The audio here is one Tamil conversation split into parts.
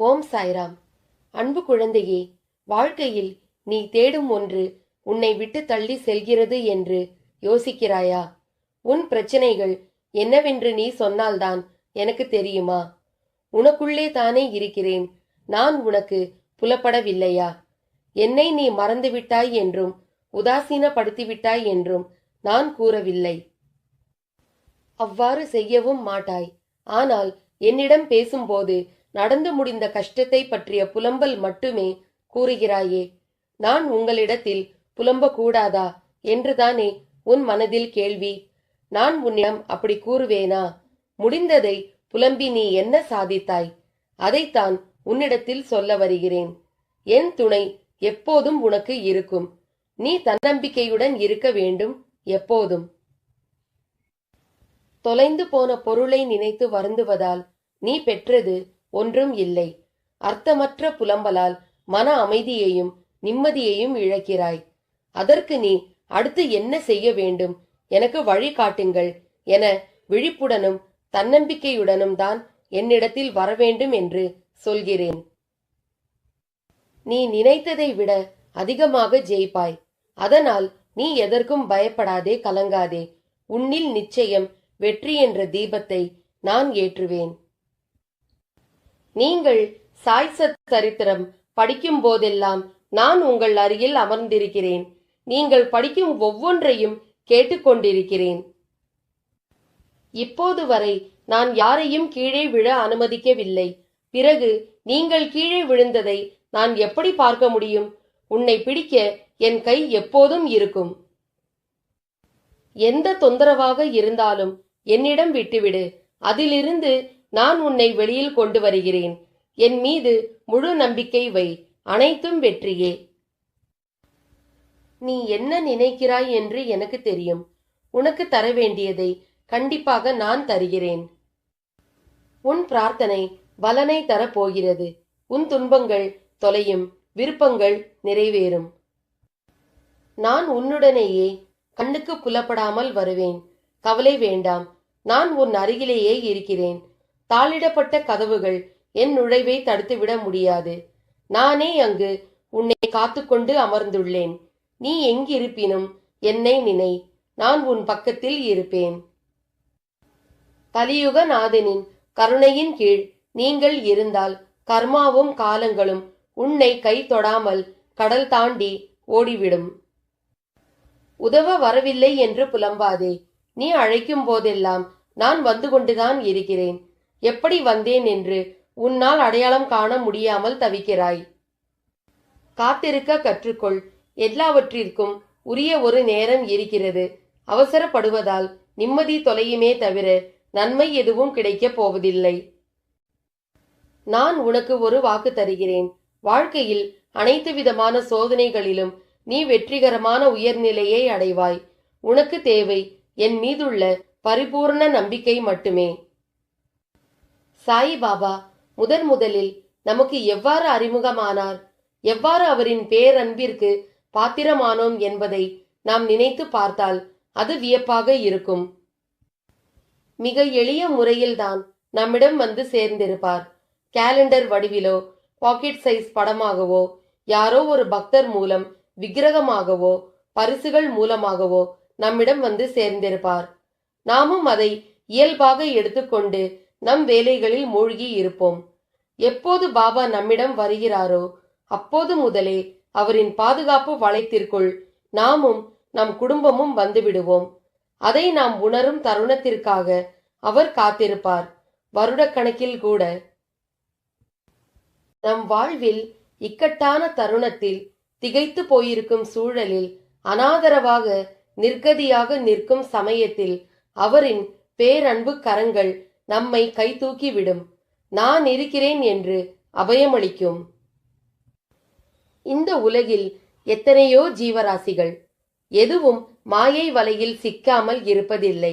ஓம் சாய்ராம். அன்பு குழந்தையே, வாழ்க்கையில் நீ தேடும் ஒன்று உன்னை விட்டு தள்ளி செல்கிறது என்று யோசிக்கிறாயா? உன் பிரச்சனைகள் என்னவென்று நீ சொன்னால்தான் எனக்கு தெரியுமா? உனக்குள்ளே தானே இருக்கிறேன். நான் உனக்கு புலப்படவில்லையா? என்னை நீ மறந்துவிட்டாய் என்றும் உதாசீனப்படுத்திவிட்டாய் என்றும் நான் கூறவில்லை. அவ்வாறு செய்யவும் மாட்டாய். ஆனால் என்னிடம் பேசும்போது நடந்து முடிந்த கஷ்டத்தை பற்றிய புலம்பல் மட்டுமே கூறுகிறாயே. நான் உங்களிடத்தில் புலம்பக்கூடாதா என்றுதானே உன் மனதில் கேள்வி. நான் உன்னிடம் அப்படி கூறுவேனா? முடிந்ததை புலம்பி நீ என்ன சாதித்தாய்? அதைத்தான் உன்னிடத்தில் சொல்ல வருகிறேன். என் துணை எப்போதும் உனக்கு இருக்கும். நீ தன்னம்பிக்கையுடன் இருக்க வேண்டும் எப்போதும். தொலைந்து போன பொருளை நினைத்து வருந்துவதால் நீ பெற்றது ஒன்றும் இல்லை. அர்த்தமற்ற புலம்பலால் மன அமைதியையும் நிம்மதியையும் இழக்கிறாய். அதற்கு நீ அடுத்து என்ன செய்ய வேண்டும், எனக்கு வழி காட்டுங்கள் என விழிப்புடனும் தன்னம்பிக்கையுடனும் தான் என்னிடத்தில் வரவேண்டும் என்று சொல்கிறேன். நீ நினைத்ததை விட அதிகமாக ஜெயிப்பாய். அதனால் நீ எதற்கும் பயப்படாதே, கலங்காதே. உன்னில் நிச்சயம் வெற்றி என்ற தீபத்தை நான் ஏற்றுவேன். நீங்கள் சாய் சத் சரித்திரம் படிக்கும் போதெல்லாம் நான் உங்கள் அருகில் அமர்ந்திருக்கிறேன். நீங்கள் படிக்கும் ஒவ்வொன்றையும் கேட்டுக்கொண்டிருக்கிறேன். இப்போது வரை நான் யாரையும் கீழே விழ அனுமதிக்கவில்லை. பிறகு நீங்கள் கீழே விழுந்ததை நான் எப்படி பார்க்க முடியும்? உன்னை பிடிக்க என் கை எப்போதும் இருக்கும். எந்த தொந்தரவாக இருந்தாலும் என்னிடம் விட்டுவிடு. அதிலிருந்து நான் உன்னை வெளியில் கொண்டு வருகிறேன். என் மீது முழு நம்பிக்கை வை. அனைத்தும் வெற்றியே. நீ என்ன நினைக்கிறாய் என்று எனக்கு தெரியும். உனக்கு தர வேண்டியதை கண்டிப்பாக நான் தருகிறேன். உன் பிரார்த்தனை பலனை தரப் போகிறது. உன் துன்பங்கள் தொலையும், விருப்பங்கள் நிறைவேறும். நான் உன்னுடனேயே கண்ணுக்கு புலப்படாமல் வருவேன். கவலை வேண்டாம். நான் உன் அருகிலேயே இருக்கிறேன். தாளிடப்பட்ட கதவுகள் என் நுழைவை தடுத்துவிட முடியாது. நானே அங்கு உன்னை காத்துக்கொண்டு அமர்ந்துள்ளேன். நீ எங்கிருப்பினும் என்னை நினை. நான் உன் பக்கத்தில் இருப்பேன். கலியுக நாதனின் கருணையின் கீழ் நீங்கள் இருந்தால் கர்மாவும் காலங்களும் உன்னை கை தொடாமல் கடல் தாண்டி ஓடிவிடும். உதவ வரவில்லை என்று புலம்பாதே. நீ அழைக்கும் போதெல்லாம் நான் வந்து கொண்டுதான் இருக்கிறேன். எப்படி வந்தேன் என்று உன்னால் அடையாளம் காண முடியாமல் தவிக்கிறாய். காத்திருக்க கற்றுக்கொள். எல்லாவற்றிற்கும் உரிய ஒரு நேரம் இருக்கிறது. அவசரப்படுவதால் நிம்மதி தொலையுமே தவிர நன்மை எதுவும் கிடைக்கப் போவதில்லை. நான் உனக்கு ஒரு வாக்கு தருகிறேன். வாழ்க்கையில் அனைத்து விதமான சோதனைகளிலும் நீ வெற்றிகரமான உயர்நிலையை அடைவாய். உனக்கு தேவை என் மீதுள்ள பரிபூர்ண நம்பிக்கை மட்டுமே. சாய் பாபா முதலில் நமக்கு எவ்வாறு அறிமுகமானார், எவ்வாறு அவரின் பேரன்பிற்கு பாத்திரமானோம் என்பதை நாம் நினைத்து பார்த்தால் அது வியப்பாக இருக்கும். மிக எளிய முறையில்தான் நம்மிடம் வந்து சேர்ந்திருப்பார். கேலண்டர் வடிவிலோ, பாக்கெட் சைஸ் படமாகவோ, யாரோ ஒரு பக்தர் மூலம் விக்கிரகமாகவோ, பரிசுகள் மூலமாகவோ நம்மிடம் வந்து சேர்ந்திருப்பார். நாமும் அதை இயல்பாக எடுத்துக்கொண்டு நம் வேலைகளில் மூழ்கி இருப்போம். எப்போது பாபா நம்மிடம் வருகிறாரோ அப்போது முதலே அவரின் பாதுகாப்பு வளையத்திற்குள் நாமும் நம் குடும்பமும் வந்துவிடுவோம். அதை நாம் உணரும் தருணத்திற்காக அவர் காத்திருப்பார். வருடக்கணக்கில் கூட. நம் வாழ்வில் இக்கட்டான தருணத்தில் திகைத்து போயிருக்கும் சூழலில் அனாதரவாக நிர்கதியாக நிற்கும் சமயத்தில் அவரின் பேரன்பு கரங்கள் நம்மை கை தூக்கிவிடும். நான் இருக்கிறேன் என்று அபயமளிக்கும். இந்த உலகில் எத்தனையோ ஜீவராசிகள். எதுவும் மாயை வலையில் சிக்காமல் இருப்பதில்லை.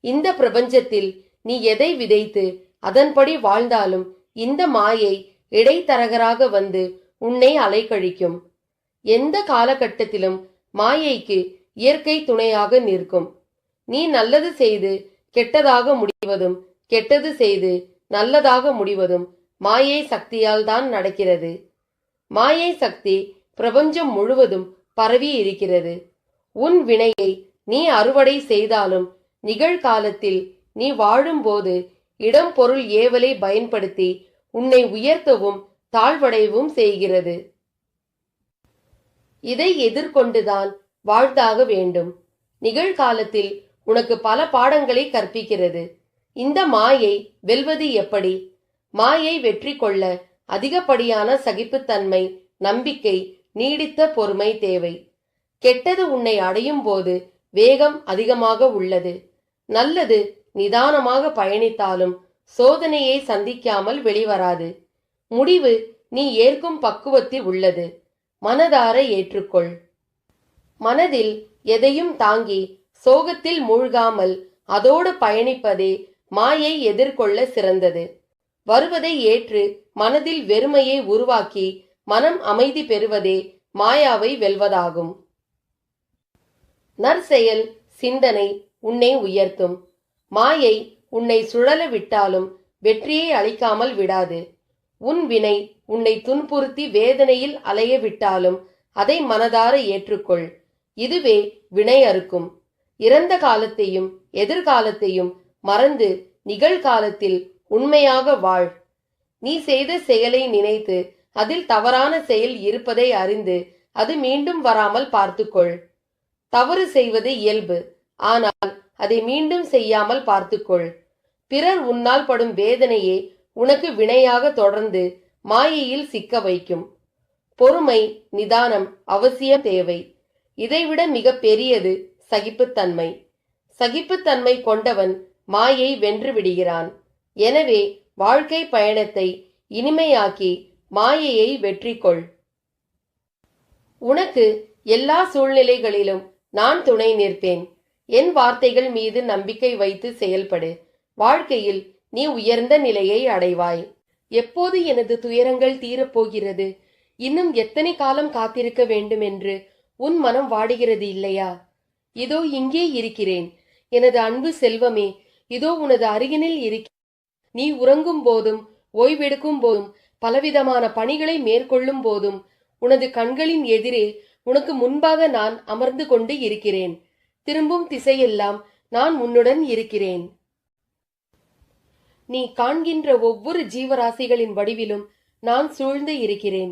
இந்த பிரபஞ்சத்தில் நீ எதை விதைத்து அதன்படி வாழ்ந்தாலும் இந்த மாயை இடைத்தரகராக வந்து உன்னை அலைக்கழிக்கும். எந்த காலகட்டத்திலும் மாயைக்கு இயற்கை துணையாக நிற்கும். நீ நல்லது செய்து கெட்டதாக முடிவதும், கெட்டது செய்து நல்லதாக முடிவதும் மாயை சக்தியால் தான் நடக்கிறது. மாயை சக்தி பிரபஞ்சம் முழுவதும் பரவி இருக்கிறது. உன் வினையை நீ அறுவடை செய்தாலும் நிகழ்காலத்தில் நீ வாழும்போது இடம் பொருள் ஏவலை பயன்படுத்தி உன்னை உயர்த்தவும் தாழ்வடையவும் செய்கிறது. இதை எதிர்கொண்டுதான் வாழ்ந்தாக வேண்டும். நிகழ்காலத்தில் உனக்கு பல பாடங்களை கற்பிக்கிறது. இந்த மாயை வெல்வது எப்படி? மாயை வெற்றி கொள்ள அதிகப்படியான சகிப்புத்தன்மை, நம்பிக்கை, நீடித்த பொறுமை தேவை. கெட்டது உன்னை அடையும் போது வேகம் அதிகமாக உள்ளது. நல்லது நிதானமாக பயணித்தாலும் சோதனையை சந்திக்காமல் வெளிவராது. முடிவு நீ ஏற்கும் பக்குவத்தில் உள்ளது. மனதார ஏற்றுக்கொள். மனதில் எதையும் தாங்கி சோகத்தில் மூழ்காமல் அதோடு பயணிப்பதே மாயை எதிர்கொள்ள சிறந்தது. வருவதை ஏற்று மனதில் வெறுமையை உருவாக்கி மனம் அமைதி பெறுவதே மாயாவை வெல்வதாகும். நற்செயல் சிந்தனை உன்னை உயர்த்தும். மாயை உன்னை சுழல விட்டாலும் வெற்றியை அளிக்காமல் விடாது. உன் வினை உன்னை துன்புறுத்தி வேதனையில் அலைய விட்டாலும் அதை மனதார ஏற்றுக்கொள். இதுவே வினை அறுக்கும். இறந்த காலத்தையும் எதிர்காலத்தையும் மறந்து நிகழ்காலத்தில் உண்மையாக வாழ். நீ செய்த செயலை நினைத்து அதில் தவறான செயல் இருப்பதை அறிந்து அது மீண்டும் வராமல் பார்த்துக்கொள். தவறு செய்வது இயல்பு, ஆனால் அதை மீண்டும் செய்யாமல் பார்த்துக்கொள். பிறர் உன்னால் படும் வேதனையே உனக்கு வினையாக தொடர்ந்து மாயையில் சிக்க வைக்கும். பொறுமை, நிதானம் அவசியம் தேவை. இதைவிட மிக பெரியது சகிப்புத்தன்மை. சகிப்புத்தன்மை கொண்டவன் மாயை வென்று விடுகிறான். எனவே வாழ்க்கை பயணத்தை இனிமையாக்கி மாயையை வெற்றி கொள். உனக்கு எல்லா சூழ்நிலைகளிலும் நான் துணை நிற்பேன். என் வார்த்தைகள் மீது நம்பிக்கை வைத்து செயல்படு. வாழ்க்கையில் நீ உயர்ந்த நிலையை அடைவாய். எப்போது எனது துயரங்கள் தீரப்போகிறது? இன்னும் எத்தனை காலம் காத்திருக்க வேண்டும் என்று உன் மனம் வாடுகிறது இல்லையா? இதோ இங்கே இருக்கிறேன் எனது அன்பு செல்வமே. இதோ உனது அருகினில் இருக்கிறேன். நீ உறங்கும் போதும் ஓய்வெடுக்கும் போதும் பலவிதமான பணிகளை மேற்கொள்ளும் போதும் உனது கண்களின் எதிரே உனக்கு முன்பாக நான் அமர்ந்து கொண்டு இருக்கிறேன். திரும்பும் திசையெல்லாம் நான் உன்னுடன் இருக்கிறேன். நீ காண்கின்ற ஒவ்வொரு ஜீவராசிகளின் வடிவிலும் நான் சூழ்ந்து இருக்கிறேன்.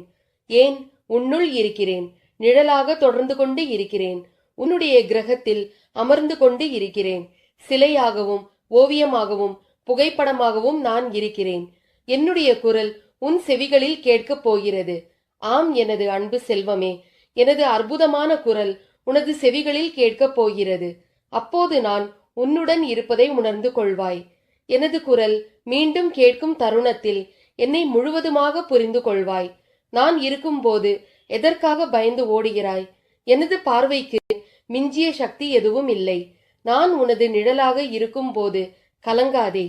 ஏன், உன்னுள் இருக்கிறேன். நிழலாக தொடர்ந்து கொண்டு இருக்கிறேன். உன்னுடைய கிரகத்தில் அமர்ந்து கொண்டு இருக்கிறேன். சிலையாகவும் ஓவியமாகவும் புகைப்படமாகவும் நான் இருக்கிறேன். என்னுடைய குரல் உன் செவிகளில் கேட்கப் போகிறது. ஆம் எனது அன்பு செல்வமே, எனது அற்புதமான குரல் உனது செவிகளில் கேட்கப் போகிறது. அப்போது நான் உன்னுடன் இருப்பதை உணர்ந்து கொள்வாய். எனது குரல் மீண்டும் கேட்கும் தருணத்தில் என்னை முழுவதுமாக புரிந்து கொள்வாய். நான் இருக்கும்போது எதற்காக பயந்து ஓடுகிறாய்? எனது பார்வைக்கு மிஞ்சிய சக்தி எதுவும் இல்லை. நான் உனது நிழலாக இருக்கும் போது கலங்காதே.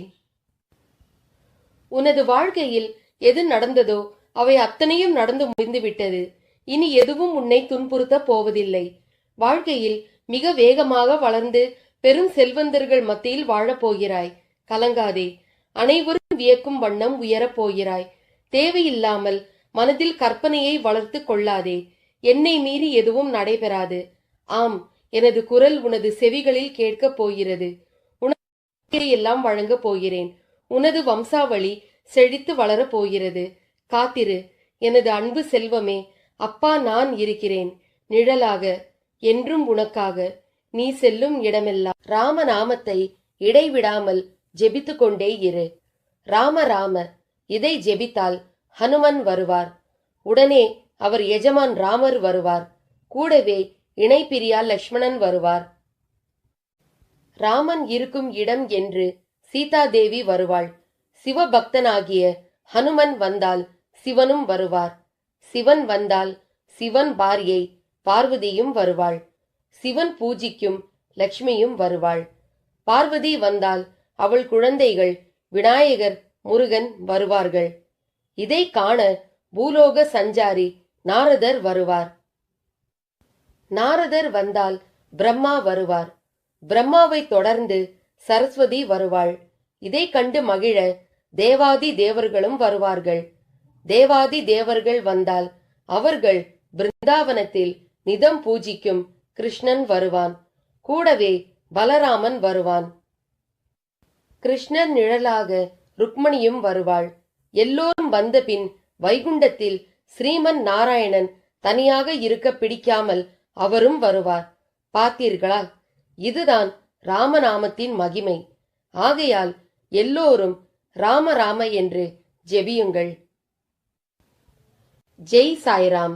உனது வாழ்க்கையில் எது நடந்ததோ அவை அத்தனையும் நடந்து முடிந்துவிட்டது. இனி எதுவும் உன்னை துன்புறுத்த போவதில்லை. வாழ்க்கையில் மிக வேகமாக வளர்ந்து பெரும் செல்வந்தர்கள் மத்தியில் வாழப்போகிறாய். கலங்காதே. அனைவரும் வியக்கும் வண்ணம் உயரப் போகிறாய். தேவையில்லாமல் மனதில் கற்பனையை வளர்த்து கொள்ளாதே. என்னை மீறி எதுவும் நடைபெறாது. ஆம், எனது குரல் உனது செவிகளில் கேட்கப் போகிறது. உனக்கு எல்லாம் வழங்கப் போகிறேன். உனது வம்சாவளி செழித்து வளரப் போகிறது. காத்திரு எனது அன்பு செல்வமே. அப்பா நான் இருக்கிறேன், நிழலாக, என்றும் உனக்காக. நீ செல்லும் இடமெல்லாம் ராமநாமத்தை இடைவிடாமல் ஜெபித்து கொண்டே இரு. ராம ராம இதை ஜெபித்தால் ஹனுமன் வருவார். உடனே அவர் எஜமான் ராமர் வருவார். கூடவே இணை பிரியா லட்சுமணன் வருவார். ராமன் இருக்கும் இடம் என்று சீதாதேவி வருவாள். சிவபக்தனாகிய ஹனுமன் வந்தால் சிவனும் வருவார். சிவன் வந்தால் சிவன் பாரியை பார்வதியும் வருவாள். சிவன் பூஜிக்கும் லட்சுமியும் வருவாள். பார்வதி வந்தால் அவள் குழந்தைகள் விநாயகர், முருகன் வருவார்கள். இதை காண பூலோக சஞ்சாரி நாரதர் வருவார். நாரதர் வந்தால் பிரம்மா வருவார். பிரம்மாவை தொடர்ந்து சரஸ்வதி வருவாள். இதை கண்டு மகிழ தேவாதி தேவர்களும் வருவார்கள். தேவாதி தேவர்கள் வந்தால் அவர்கள் பிருந்தாவனத்தில் நிதம் பூஜிக்கும் கிருஷ்ணன் வருவான். கூடவே பலராமன் வருவான். கிருஷ்ணன் நிழலாக ருக்மணியும் வருவாள். எல்லோரும் வந்த பின் வைகுண்டத்தில் ஸ்ரீமன் நாராயணன் தனியாக இருக்க பிடிக்காமல் அவரும் வருவார். பார்த்தீர்களா? இதுதான் ராமநாமத்தின் மகிமை. ஆகையால் எல்லோரும் ராம ராம என்று ஜெபியுங்கள். ஜெய் சாய்ராம்.